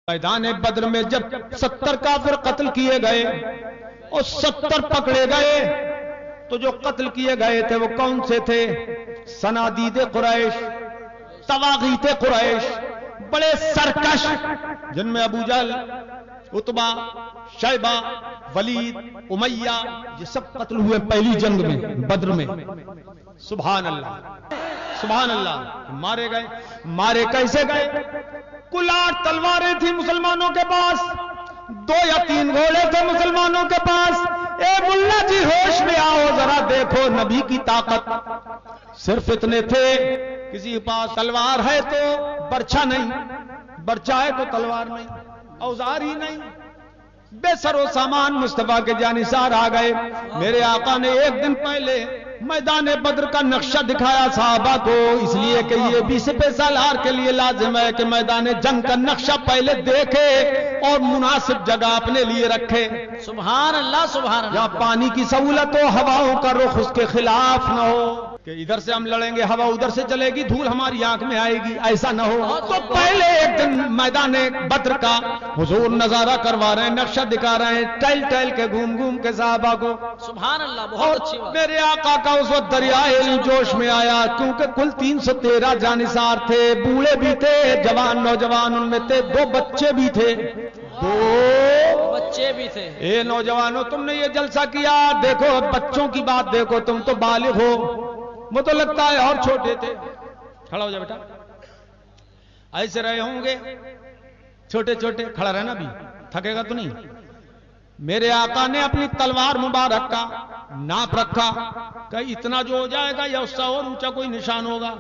میدان بدر میں جب 70 کافر قتل کیے گئے اور 70 پکڑے گئے تو جو قتل کیے گئے تھے وہ کون سے تھے؟ صنادید قریش، طواغیت قریش، بڑے سرکش، جن میں ابو جہل، عتبہ، شیبہ، ولید، امیہ، یہ سب قتل ہوئے پہلی جنگ میں بدر میں۔ سبحان اللہ سبحان اللہ۔ مارے گئے، مارے کیسے گئے؟ کل 8 تلواریں تھیں مسلمانوں کے پاس، 2 یا 3 گھوڑے تھے مسلمانوں کے پاس۔ اے ملا جی ہوش میں آؤ، ذرا دیکھو نبی کی طاقت، صرف اتنے تھے۔ کسی کے پاس تلوار ہے تو برچھا نہیں، برچھا ہے تو تلوار نہیں، اوزار ہی نہیں، بے سر و سامان مصطفیٰ کے جانثار آ گئے۔ میرے آقا نے ایک دن پہلے میدان بدر کا نقشہ دکھایا صحابہ کو، اس لیے کہ یہ بھی سپہ سالار کے لیے لازم ہے کہ میدان جنگ کا نقشہ پہلے دیکھے اور مناسب جگہ اپنے لیے رکھے۔ سبحان اللہ سبحان اللہ۔ یا پانی کی سہولت ہو، ہواؤں کا رخ اس کے خلاف نہ ہو کہ ادھر سے ہم لڑیں گے، ہوا ادھر سے چلے گی، دھول ہماری آنکھ میں آئے گی، ایسا نہ ہو۔ تو پہلے ایک دن میدان بدر کا حضور نظارہ کروا رہے ہیں، نقشہ دکھا رہے ہیں، ٹہل ٹہل کے گھوم گھوم کے صحابہ کو۔ سبحان اللہ، بہت اچھی بات۔ میرے آقا کا اس وقت دریائے علم جوش میں آیا، کیونکہ کل 313 جانثار تھے، بوڑھے بھی تھے، جوان نوجوان ان میں تھے، 2 بچے بھی تھے، 2 بچے بھی تھے۔ اے نوجوانوں، تم نے یہ جلسہ کیا، دیکھو بچوں کی بات دیکھو، تم تو بالغ ہو، وہ تو لگتا ہے اور چھوٹے تھے۔ کھڑا ہو جا بیٹا، ایسے رہے ہوں گے چھوٹے چھوٹے، کھڑا رہنا بھی، تھکے گا تو نہیں۔ میرے آقا نے اپنی تلوار مبارک کا ناپ رکھا کہ اتنا جو ہو جائے گا یا اس سے اور اونچا کوئی نشان ہوگا،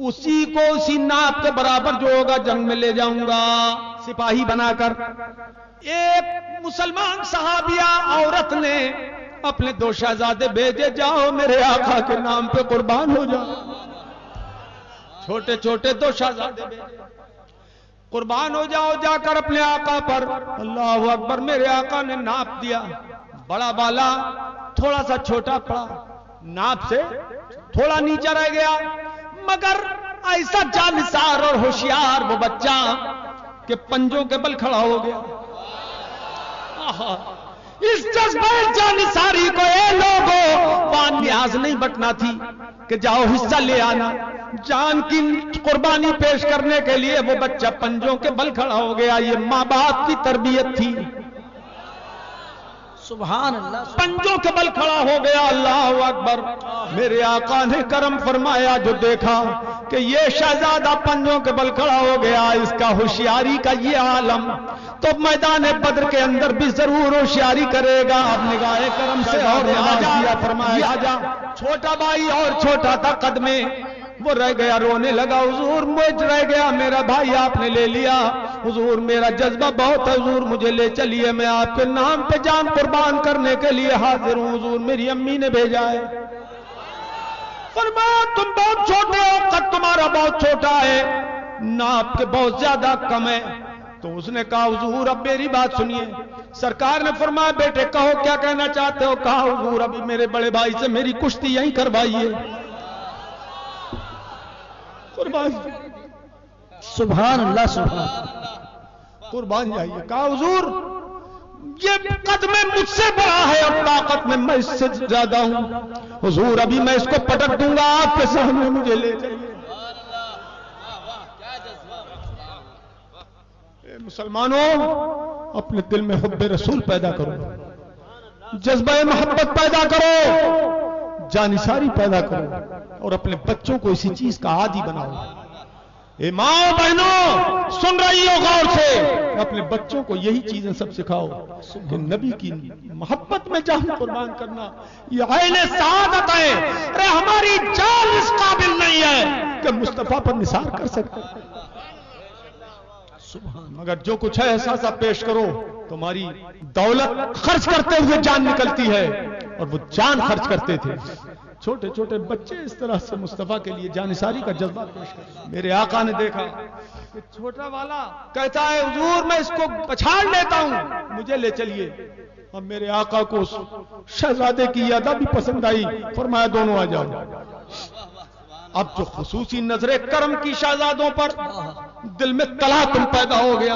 اسی کو اسی ناپ کے برابر جو ہوگا جنگ میں لے جاؤں گا سپاہی بنا کر۔ ایک مسلمان صحابیہ عورت نے اپنے 2 شہزادے بھیجے، جاؤ میرے آقا کے نام پہ قربان ہو جاؤ۔ چھوٹے چھوٹے 2 شہزادے بھیجے، قربان ہو جاؤ جا کر اپنے آقا پر۔ اللہ اکبر، میرے آقا نے ناپ دیا، بڑا بالا تھوڑا سا چھوٹا پڑا، ناپ سے تھوڑا نیچے رہ گیا، مگر ایسا جانثار اور ہوشیار وہ بچہ کہ پنجوں کے بل کھڑا ہو گیا۔ اس جذبہ جانثاری کو اے لوگوں وہاں نیاز نہیں بٹنا تھی کہ جاؤ حصہ لے آنا، جان کی قربانی پیش کرنے کے لیے وہ بچہ پنجوں کے بل کھڑا ہو گیا۔ یہ ماں باپ کی تربیت تھی، سبحان اللہ۔ پنجوں کے بل کھڑا ہو گیا۔ اللہ اکبر، میرے آقا نے کرم فرمایا، جو دیکھا کہ یہ شہزادہ پنجوں کے بل کھڑا ہو گیا، اس کا ہوشیاری کا یہ عالم تو میدان بدر کے اندر بھی ضرور ہوشیاری کرے گا۔ اب نگاہ کرم سے اور فرمایا، آجا۔ چھوٹا بھائی اور چھوٹا تھا قد میں، وہ رہ گیا، رونے لگا، حضور مجھ رہ گیا، میرا بھائی آپ نے لے لیا، حضور میرا جذبہ بہت ہے، حضور مجھے لے چلیے، میں آپ کے نام پہ جان قربان کرنے کے لیے حاضر ہوں، حضور میری امی نے بھیجا ہے۔ فرمایا تم بہت چھوٹے ہو، قد تمہارا بہت چھوٹا ہے، ناپ کے بہت زیادہ کم ہے۔ تو اس نے کہا حضور اب میری بات سنیے۔ سرکار نے فرمایا بیٹے کہو کیا کہنا چاہتے ہو؟ کہا حضور ابھی میرے بڑے بھائی سے میری کشتی یہیں کروائیے، قربان سبحان اللہ سبحان اللہ، قربان جائیے۔ کہا حضور یہ قد میں مجھ سے بڑا ہے اور طاقت میں میں اس سے زیادہ ہوں، حضور ابھی میں اس کو پٹک دوں گا، آپ کے سامنے مجھے لے چلیے۔ اے مسلمانوں، اپنے دل میں حب رسول پیدا کرو، جذبہ محبت پیدا کرو، جانثاری پیدا کرو، اور اپنے بچوں کو اسی چیز کا عادی بناؤ۔ اے ماں بہنوں سن رہی ہو غور سے، اپنے بچوں کو یہی چیزیں سب سکھاؤ کہ نبی کی محبت میں جان قربان کرنا یہ عین سعادت ہے۔ ارے ہماری جان اس قابل نہیں ہے کہ مصطفیٰ پر نثار کر سکتے، مگر جو کچھ ہے احساسہ پیش کرو۔ تمہاری دولت خرچ کرتے ہوئے جان نکلتی ہے، اور وہ جان خرچ کرتے تھے۔ چھوٹے چھوٹے بچے اس طرح سے مصطفیٰ کے لیے جانثاری کا جذبہ پیش کرتے۔ میرے آقا نے دیکھا کہ چھوٹا والا کہتا ہے حضور میں اس کو پچھاڑ لیتا ہوں، مجھے لے چلیے۔ اب میرے آقا کو شہزادے کی ادا بھی پسند آئی، فرمایا دونوں آ جاؤ۔ اب جو خصوصی نظر کرم کی شہزادوں پر دل میں تلاطم پیدا ہو گیا،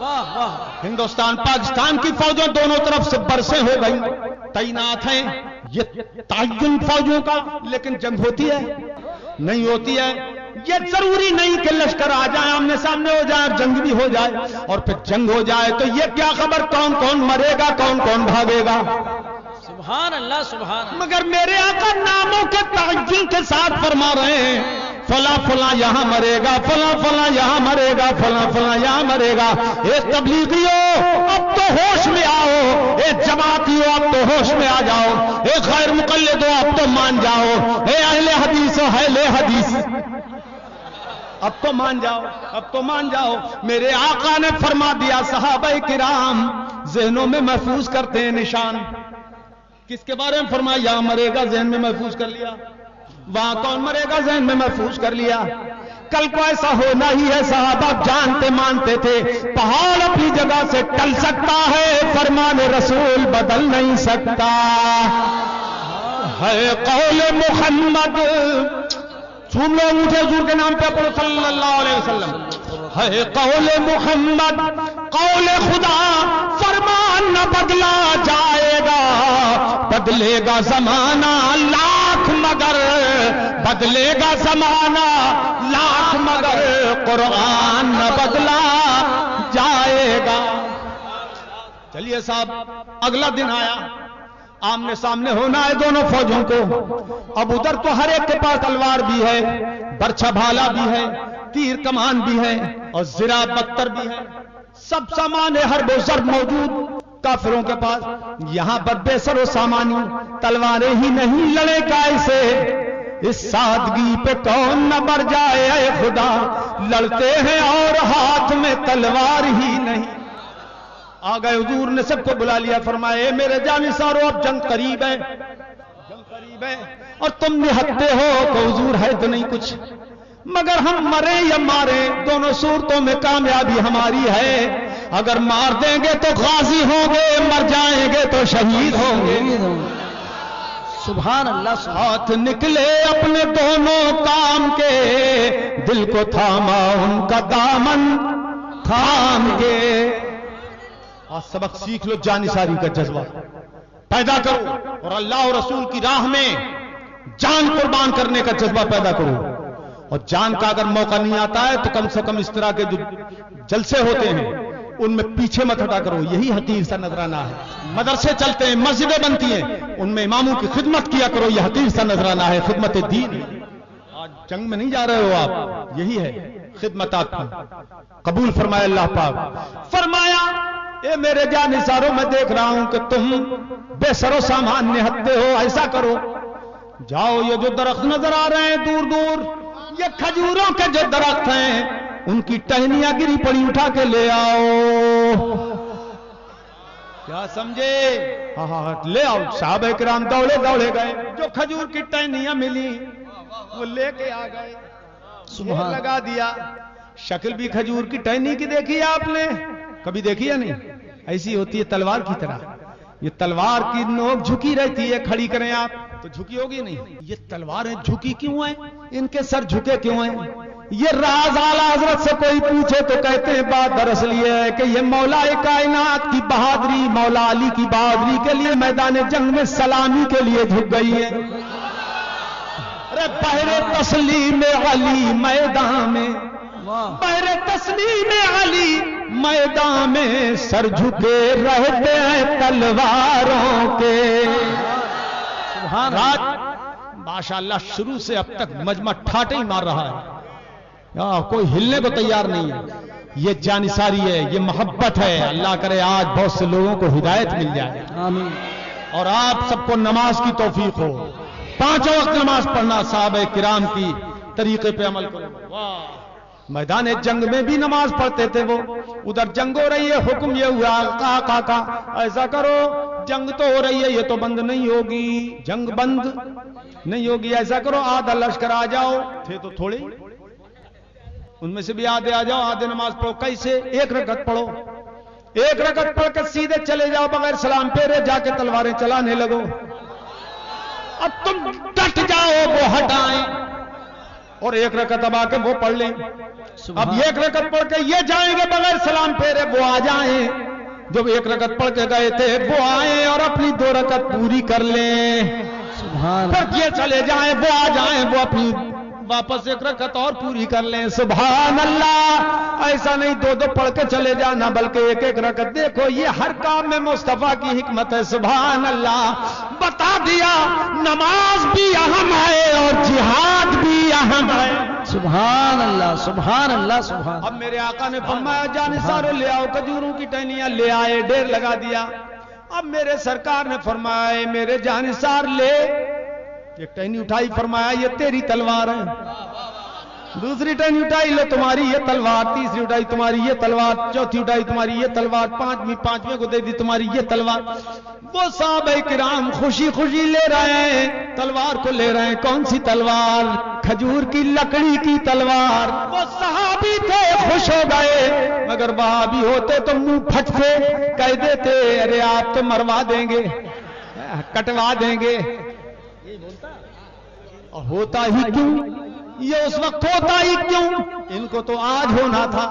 واہ واہ ہندوستان پاکستان کی فوجوں دونوں طرف سے برسیں ہو گئی تعینات ہیں. یہ تعین فوجوں کا، لیکن جنگ ہوتی ہے نہیں ہوتی ہے. یہ ضروری نہیں کہ لشکر آ جائے آمنے سامنے ہو جائے جنگ بھی ہو جائے. اور پھر جنگ ہو جائے تو یہ کیا خبر کون کون مرے گا کون کون بھاگے گا. سبحان اللہ سبحان اللہ. مگر میرے آقا ناموں کے تعین کے ساتھ فرما رہے ہیں فلاں فلاں یہاں مرے گا، فلاں فلاں یہاں مرے گا، فلاں فلاں یہاں مرے گا. اے تبلیغیو اب تو ہوش میں آؤ، اے جماعتیو اب تو ہوش میں آ جاؤ، اے غیر مقلدو اب تو مان جاؤ، اے اہل حدیث و اہل حدیث اب تو مان جاؤ، اب تو مان جاؤ. میرے آقا نے فرما دیا صحابہ کرام ذہنوں میں محفوظ کرتے ہیں نشان. کس کے بارے میں فرمایا؟ یہاں مرے گا ذہن میں محفوظ کر لیا، وہاں کون مرے گا ذہن میں محفوظ کر لیا. کل کو ایسا ہونا ہی ہے. صحابہ جانتے مانتے تھے پہاڑ اپنی جگہ سے ٹل سکتا ہے، فرمان رسول بدل نہیں سکتا. ہے قول محمد، سن لو مجھے حضور کے نام پہ پڑھو صلی اللہ علیہ وسلم. ہے قول محمد قول خدا، فرمان نہ بدلا جائے گا، بدلے گا زمانہ لاکھ مگر، بدلے گا زمانہ لاکھ مگر قرآن نہ بدلا جائے گا. چلیے صاحب، اگلا دن آیا، آمنے سامنے ہونا ہے دونوں فوجوں کو. اب ادھر تو ہر ایک کے پاس تلوار بھی ہے، برچھا بھالا بھی ہے، تیر کمان بھی ہے اور زرہ بتر بھی ہے. سب سامان حرب و ضرب موجود کافروں کے پاس. یہاں پر بے سر و سامانی تلواریں ہی نہیں لڑے کیسے. اس سادگی پہ کون نہ مر جائے اے خدا، لڑتے ہیں اور ہاتھ میں تلوار ہی نہیں. آ گئے حضور نے سب کو بلا لیا، فرمایا اے میرے جانثارو اب جنگ قریب ہے، جنگ قریب ہے اور تم نہتے ہو تو حضور ہے تو نہیں کچھ، مگر ہم مرے یا مارے دونوں صورتوں میں کامیابی ہماری ہے. اگر مار دیں گے تو غازی ہوں گے، مر جائیں گے تو شہید ہوں گے. سبحان اللہ. ہاتھ نکلے اپنے دونوں کام کے، دل کو تھاما ان کا دامن تھام کے. آج سبق سیکھ لو، جانثاری کا جذبہ پیدا کرو اور اللہ اور رسول کی راہ میں جان قربان کرنے کا جذبہ پیدا کرو. اور جان کا اگر موقع نہیں آتا ہے تو کم سے کم اس طرح کے جو جلسے ہوتے ہیں ان میں پیچھے مت ہٹا کرو. یہی حقیر سا نذرانہ ہے. مدرسے چلتے ہیں، مسجدیں بنتی ہیں، ان میں اماموں کی خدمت کیا کرو. یہ حقیر سا نذرانہ ہے، خدمت دین. آج جنگ میں نہیں جا رہے ہو آپ، یہی ہے خدمت آپ کی. قبول فرمایا اللہ پاک. فرمایا اے میرے جانثاروں میں دیکھ رہا ہوں کہ تم بے سر و سامان نہتے ہو. ایسا کرو، جاؤ یہ جو درخت نظر آ رہے ہیں دور دور، یہ کھجوروں کے جو درخت ہیں ان کی ٹہنیاں گری پڑی اٹھا کے لے آؤ. کیا سمجھے؟ ہاں لے آؤ. صحابہ کرام دوڑے دوڑے گئے، جو کھجور کی ٹہنیاں ملی وہ لے کے آ گئے، سبحان لگا دیا. شکل بھی کھجور کی ٹہنی کی دیکھی آپ نے؟ کبھی دیکھی ہے نہیں؟ ایسی ہوتی ہے تلوار کی طرح. یہ تلوار کی نوک جھکی رہتی ہے، کھڑی کریں آپ تو جھکی ہوگی نہیں. یہ تلواریں جھکی کیوں ہیں؟ ان کے سر جھکے کیوں ہیں؟ یہ راز اعلیٰ حضرت سے کوئی پوچھے تو کہتے ہیں بات دراصل یہ ہے کہ یہ مولا کائنات کی بہادری، مولا علی کی بہادری کے لیے میدان جنگ میں سلامی کے لیے جھک گئی ہے. ارے بہر تسلیم علی میدان میں، بہر تسلیم علی میدان میں سر جھکے رہتے ہیں تلواروں کے. رات ماشاءاللہ شروع سے اب تک مجمع ٹھاٹے ہی مار رہا ہے، کوئی ہلنے کو تیار نہیں ہے. یہ جانثاری ہے، یہ محبت ہے. اللہ کرے آج بہت سے لوگوں کو ہدایت مل جائے آمین. اور آپ سب کو نماز کی توفیق ہو، 5 وقت نماز پڑھنا، صحابہ کرام کی طریقے پہ عمل کرو. واہ، میدان جنگ میں بھی نماز پڑھتے تھے وہ. ادھر جنگ ہو رہی ہے، حکم یہ ہوا کا ایسا کرو، جنگ تو ہو رہی ہے یہ تو بند نہیں ہوگی، جنگ بند نہیں ہوگی، ایسا کرو آدھا لشکر آ جاؤ. تھے تو تھوڑے، ان میں سے بھی آدھے آ جاؤ، آدھے نماز پڑھو. کیسے؟ 1 رکعت پڑھو، 1 رکعت پڑھ کے سیدھے چلے جاؤ بغیر سلام پھیرے، جا کے تلواریں چلانے لگو. اب تم ڈٹ جاؤ وہ ہٹائیں، اور ایک رکعت اب آ کے وہ پڑھ لیں. اب ایک رکعت پڑھ کے یہ جائیں گے بغیر سلام پھیرے, وہ آ جائیں جب ایک رکعت پڑھ کے گئے تھے وہ آئیں اور اپنی 2 رکعت پوری کر لیں. پھر یہ چلے جائیں, وہ آ جائیں, وہ اپنی واپس 1 رکعت اور پوری کر لیں. سبحان اللہ. ایسا نہیں 2 پڑھ کے چلے جانا بلکہ 1 رکعت. دیکھو یہ ہر کام میں مصطفیٰ کی حکمت ہے. سبحان اللہ. بتا دیا نماز بھی اہم ہے اور جہاد بھی اہم ہے. سبحان اللہ سبحان اللہ سبحان. اب میرے آقا نے فرمایا جانثارو لے آؤ, کھجوروں کی ٹہنیاں لے آئے, ڈھیر لگا دیا. اب میرے سرکار نے فرمایا میرے جانثار لے, ایک ٹہنی اٹھائی, فرمایا یہ تیری تلوار ہے. دوسری ٹہنی اٹھائی, لے تمہاری یہ تلوار. تیسری اٹھائی, تمہاری یہ تلوار. چوتھی اٹھائی, تمہاری یہ تلوار. پانچویں کو دے دی, تمہاری یہ تلوار. وہ صحابہ کرام خوشی خوشی لے رہے ہیں, تلوار کو لے رہے ہیں. کون سی تلوار؟ کھجور کی لکڑی کی تلوار. وہ صحابی تھے, خوش ہو گئے, مگر وہابی ہوتے تو منہ پھٹتے کہہ دیتے ارے آپ تو مروا دیں گے, کٹوا دیں گے. ہوتا ہی کیوں, یہ اس وقت ہوتا ہی کیوں, ان کو تو آج ہونا تھا.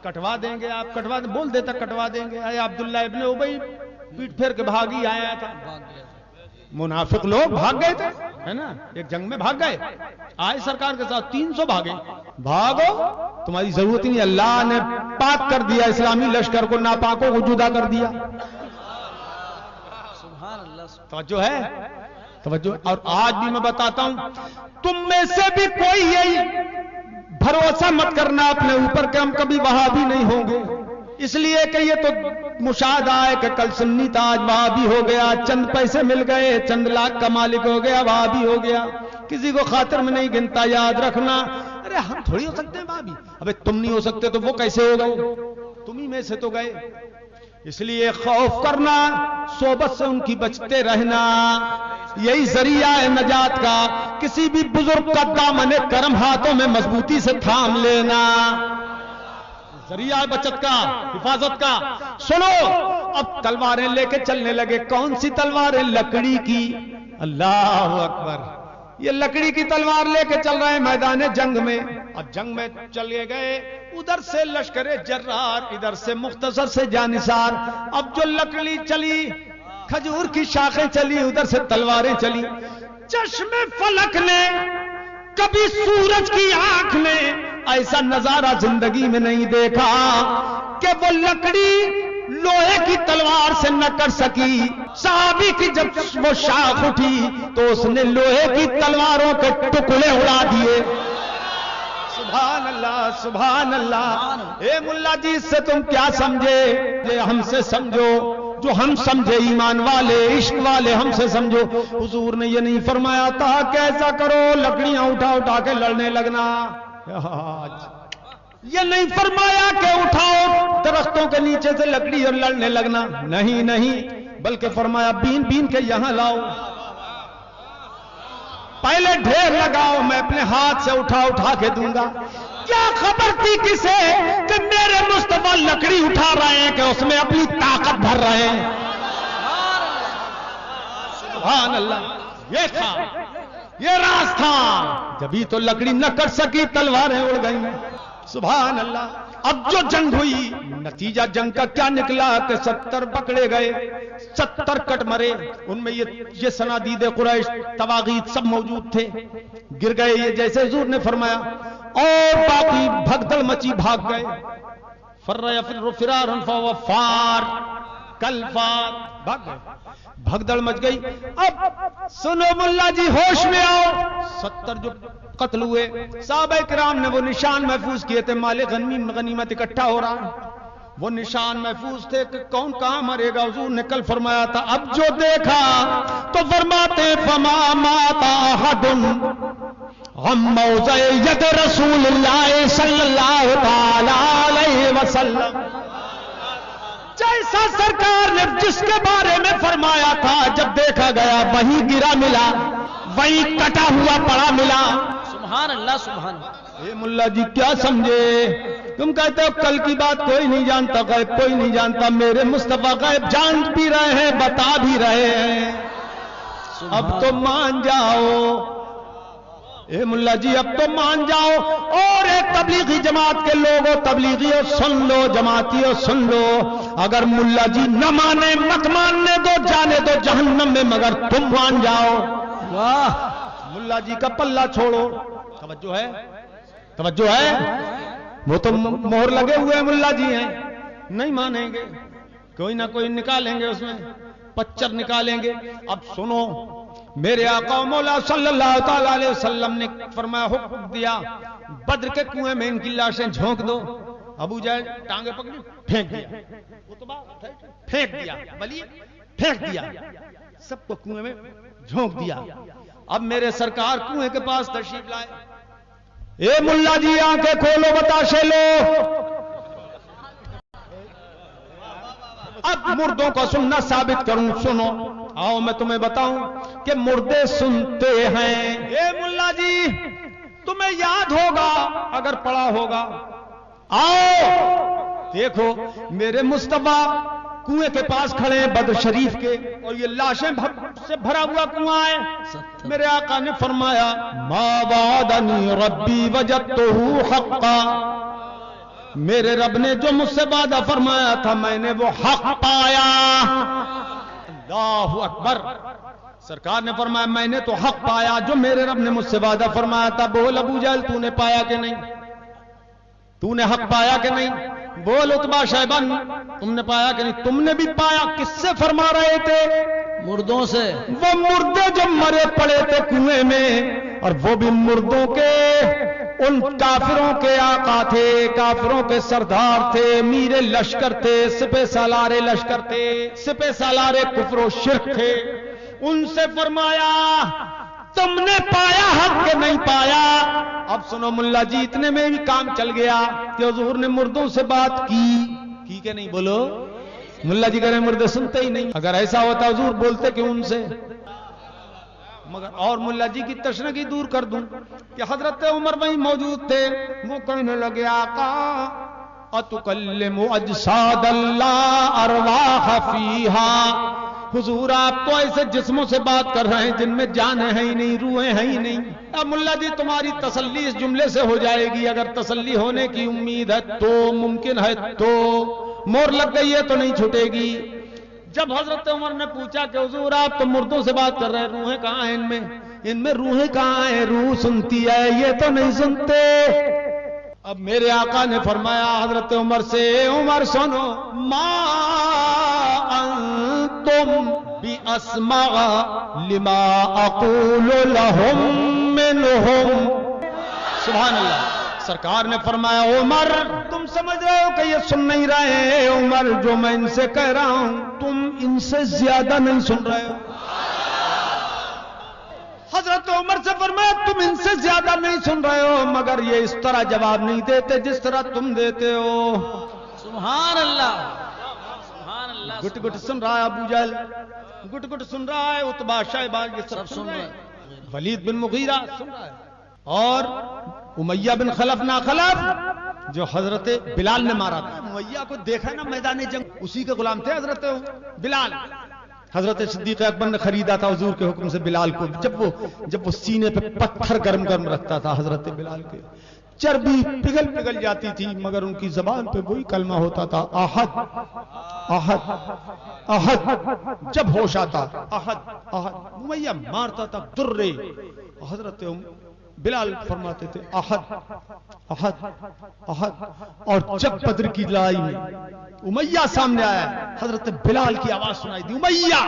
کٹوا دیں گے آپ, کٹوا دیں, بول دیتا کٹوا دیں گے. اے عبداللہ ابن ابی پیٹ پھیر کے بھاگی آیا تھا. منافق لوگ بھاگ گئے تھے, ہے نا, ایک جنگ میں بھاگ گئے, آئے سرکار کے ساتھ 300 بھاگے. بھاگو, تمہاری ضرورت نہیں. اللہ نے پاک کر دیا اسلامی لشکر کو, ناپاکوں کو جدا کر دیا. سبحان اللہ. توجہ ہے, توجہ. اور آج بھی میں بتاتا ہوں, تم میں سے بھی کوئی یہی بھروسہ مت کرنا اپنے اوپر کہ ہم کبھی وہابی نہیں ہوں گے, اس لیے کہ یہ تو مشاہدہ ہے کہ کل سنی تھا آج وہابی ہو گیا, چند پیسے مل گئے, چند لاکھ کا مالک ہو گیا, وہابی ہو گیا. کسی کو خاطر میں نہیں گنتا, یاد رکھنا. ارے ہم تھوڑی ہو سکتے ہیں وہابی. ابے تم نہیں ہو سکتے تو وہ کیسے ہو گئے؟ تم ہی میں سے تو گئے. اس لیے خوف کرنا, صحبت سے ان کی بچتے رہنا, یہی ذریعہ ہے نجات کا. کسی بھی بزرگ کا دامن کرم ہاتھوں میں مضبوطی سے تھام لینا, ذریعہ بچت کا, حفاظت کا. سنو, اب تلواریں لے کے چلنے لگے. کون سی تلواریں؟ لکڑی کی. اللہ اکبر. یہ لکڑی کی تلوار لے کے چل رہے ہیں میدان جنگ میں. اب جنگ میں چلے گئے, ادھر سے لشکر جرار, ادھر سے مختصر سے جانثار. اب جو لکڑی چلی, کھجور کی شاخیں چلی, ادھر سے تلواریں چلی. چشم فلک نے, کبھی سورج کی آنکھ نے ایسا نظارہ زندگی میں نہیں دیکھا کہ وہ لکڑی لوہے کی تلوار سے نہ کر سکی. صحابی کی جب وہ شاخ اٹھی تو اس نے لوہے کی تلواروں کے ٹکڑے اڑا دیے. سبحان اللہ سبحان اللہ. اے ملا جی, اس سے تم کیا سمجھے؟ یہ ہم سے سمجھو جو ہم سمجھے, ایمان والے, عشق والے, ہم سے سمجھو. حضور نے یہ نہیں فرمایا تھا کہ ایسا کرو لکڑیاں اٹھا اٹھا کے لڑنے لگنا. یہ نہیں فرمایا کہ اٹھاؤ درختوں کے نیچے سے لکڑی اور لڑنے لگنا. نہیں نہیں, بلکہ فرمایا بین بین کے یہاں لاؤ, پہلے ڈھیر لگاؤ, میں اپنے ہاتھ سے اٹھا اٹھا کے دوں گا. کیا خبر تھی کسے کہ میرے مصطفیٰ لکڑی اٹھا رہے ہیں کہ اس میں اپنی طاقت بھر رہے ہیں. سبحان اللہ. یہ تھا, یہ راز تھا. جبھی تو لکڑی نہ کر سکی, تلواریں اڑ گئیں. سبحان اللہ. اب جو جنگ ہوئی, نتیجہ جنگ کا کیا نکلا کہ 70 پکڑے گئے, 70 کٹ مرے. ان میں یہ صنادید قریش, تواغیت سب موجود تھے, گر گئے یہ جیسے حضور نے فرمایا. اور باقی بھگدڑ مچی, بھاگ گئے. فر یفر فرارا فوفار کل فار, بھاگ گئے, بھگدڑ مچ گئی. اب سنو ملا جی, ہوش میں آؤ. 70 جو قتل ہوئے, صحابہ کرام نے وہ نشان محفوظ کیے تھے. مال غنیمت اکٹھا ہو رہا, وہ نشان محفوظ تھے کہ کون کہاں مرے گا. حضور نے کل فرمایا تھا, اب جو دیکھا تو فرماتے فما مات احد غم موضع ید رسول اللہ صلی اللہ تعالی علیہ وسلم. جیسا سرکار نے جس کے بارے میں فرمایا تھا, جب دیکھا گیا وہی گرا ملا, وہی کٹا ہوا پڑا ملا. سبحان اللہ سبحان اللہ. اے ملا جی کیا سمجھے؟ تم کہتے ہو کل کی بات کوئی نہیں جانتا, غیب کوئی نہیں جانتا. میرے مصطفیٰ غیب جان بھی رہے ہیں, بتا بھی رہے ہیں. اب تو مان جاؤ. اے ملا جی اب تو مان جاؤ، اور اے تبلیغی جماعت کے لوگوں، تبلیغیوں سن لو، جماعتیوں سن لو، اگر ملا جی نہ مانے مت ماننے دو، جانے دو جہنم میں، مگر تم مان جاؤ۔ واہ، ملا جی کا پلہ چھوڑو، توجہ ہے، توجہ ہے، وہ تو مہر لگے ہوئے ملا جی ہیں، نہیں مانیں گے، کوئی نہ کوئی نکالیں گے، اس میں پچر نکالیں گے۔ اب سنو، میرے آقا مولا صلی اللہ تعالی علیہ وسلم نے فرمایا، حکم دیا بدر کے کنویں میں ان کی لاشیں جھونک دو۔ ابو جہل ٹانگیں پکڑی، پھینک دیا، پھینک دیا، ولید پھینک دیا، سب کو کنویں میں جھونک دیا۔ اب میرے سرکار کنویں کے پاس تشریف لائے۔ اے ملا جی آنکھیں کھولو، بتاشے لو، اب مردوں کو سننا ثابت کروں، سنو، آؤ میں تمہیں بتاؤں کہ مردے سنتے ہیں۔ اے ملا جی تمہیں یاد ہوگا اگر پڑھا ہوگا، آؤ دیکھو میرے مصطفیٰ کنویں کے پاس کھڑے ہیں بدر شریف کے، اور یہ لاشیں سے بھرا ہوا کنواں ہے۔ میرے آقا نے فرمایا، ما وعدنی ربی وجدتہ حقا، میرے رب نے جو مجھ سے وعدہ فرمایا تھا میں نے وہ حق پایا۔ اللہ اکبر، سرکار نے فرمایا میں نے تو حق پایا جو میرے رب نے مجھ سے وعدہ فرمایا تھا۔ بول ابو جہل تو نے پایا کہ نہیں؟ تو نے حق پایا کہ نہیں؟ بول عتبہ شیبان تم نے پایا کہ نہیں؟ تم نے بھی پایا۔ کس سے فرما رہے تھے؟ مردوں سے، وہ مردے جو مرے پڑے تھے کنویں میں، اور وہ بھی مردوں کے، ان کافروں کے آقا تھے، کافروں کے سردار تھے، امیر لشکر تھے، سپہ سالار لشکر تھے، سپہ سالار کفر و شرک تھے۔ ان سے فرمایا تم نے پایا حق کہ نہیں پایا؟ اب سنو ملا جی، اتنے میں بھی کام چل گیا کہ حضور نے مردوں سے بات کی کہ نہیں؟ بولو، ملا جی کہہ رہے مردے سنتے ہی نہیں۔ اگر ایسا ہوتا حضور بولتے کہ ان سے، مگر اور ملا جی کی تشنگی دور کر دوں کہ حضرت عمر وہیں موجود تھے، وہ کہنے لگے آقا اتکلم اجساد اللہ ارواح فیہا، حضور آپ تو ایسے جسموں سے بات کر رہے ہیں جن میں جانیں ہیں ہی نہیں، روحیں ہیں ہی نہیں۔ اب ملا جی تمہاری تسلی اس جملے سے ہو جائے گی، اگر تسلی ہونے کی امید ہے تو، ممکن ہے تو، مور لگ گئی ہے تو نہیں چھوٹے گی۔ جب حضرت عمر نے پوچھا کہ حضور آپ تو مردوں سے بات کر رہے ہیں، روحیں کہاں ہیں ان میں روحیں کہاں ہیں؟ روح سنتی ہے، یہ تو نہیں سنتے۔ اب میرے آقا نے فرمایا حضرت عمر سے، عمر سنو، ما انتم باسمع لما اقول لهم منهم، سبحان اللہ۔ سرکار نے فرمایا عمر تم سمجھ رہے ہو کہ یہ سن نہیں رہے ہیں؟ عمر جو میں ان سے کہہ رہا ہوں تم ان سے زیادہ نہیں سن رہے ہو۔ حضرت عمر سے فرمایا تم ان سے زیادہ نہیں سن رہے ہو، مگر یہ اس طرح جواب نہیں دیتے جس طرح تم دیتے ہو۔ سبحان اللہ، سبحان اللہ، گٹ گٹ سن رہا ہے ابو جہل، گٹ گٹ سن رہا ہے عتبہ شیبہ، یہ سب سن رہے ہیں، ولید بن مغیرہ سن رہا ہے، اور امیہ بن خلف نا خلف جو حضرت بلال نے مارا تھا۔ امیہ کو دیکھا نا میدان جنگ، اسی کے غلام تھے حضرت بلال۔ حضرت صدیق اکبر نے خریدا تھا حضور کے حکم سے بلال کو، جب وہ سینے پہ پتھر گرم گرم رکھتا تھا حضرت بلال کے، چربی پگھل جاتی تھی، مگر ان کی زبان پہ وہی کلمہ ہوتا تھا، احد احد احد، جب ہوش آتا احد احد، امیہ مارتا تھا درے، حضرت بلال فرماتے تھے احد احد احد۔ اور جب بدر کی لڑائی میں امیہ سامنے آیا، حضرت بلال کی آواز سنائی دی، امیہ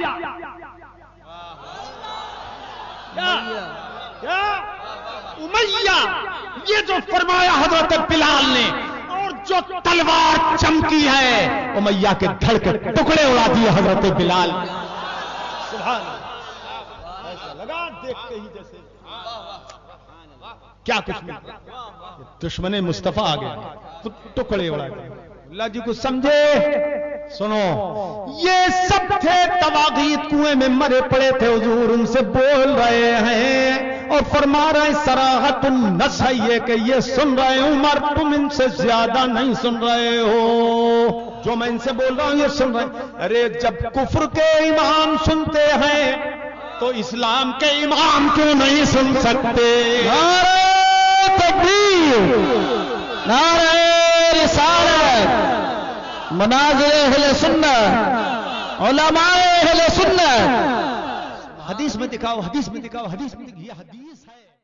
کیا امیہ، یہ جو فرمایا حضرت بلال نے، اور جو تلوار چمکی ہے امیہ کے دھڑ کے ٹکڑے اڑا دیے حضرت بلال۔ سبحان اللہ، ایسا لگا دیکھتے ہی جیسے کیا کچھ نہیں، دشمن مصطفیٰ آ گیا، ٹکڑے اڑا گئے۔ اللہ جی کو سمجھے، سنو، یہ سب تھے تواغیت کنویں میں مرے پڑے تھے، حضور ان سے بول رہے ہیں اور فرما رہے ہیں صراحت النصح کہ یہ سن رہے ہیں عمر تم ان سے زیادہ نہیں سن رہے ہو، جو میں ان سے بول رہا ہوں یہ سن رہے ہیں۔ ارے جب کفر کے امام سنتے ہیں تو اسلام کے امام کیوں نہیں سن سکتے؟ نعرہ تکبیر، نعرہ رسالت، مناظر اہل سنت، علماء اہل سنت. حدیث میں دکھاؤ، حدیث میں دکھاؤ، حدیث میں دکھاؤ. یہ حدیث ہے.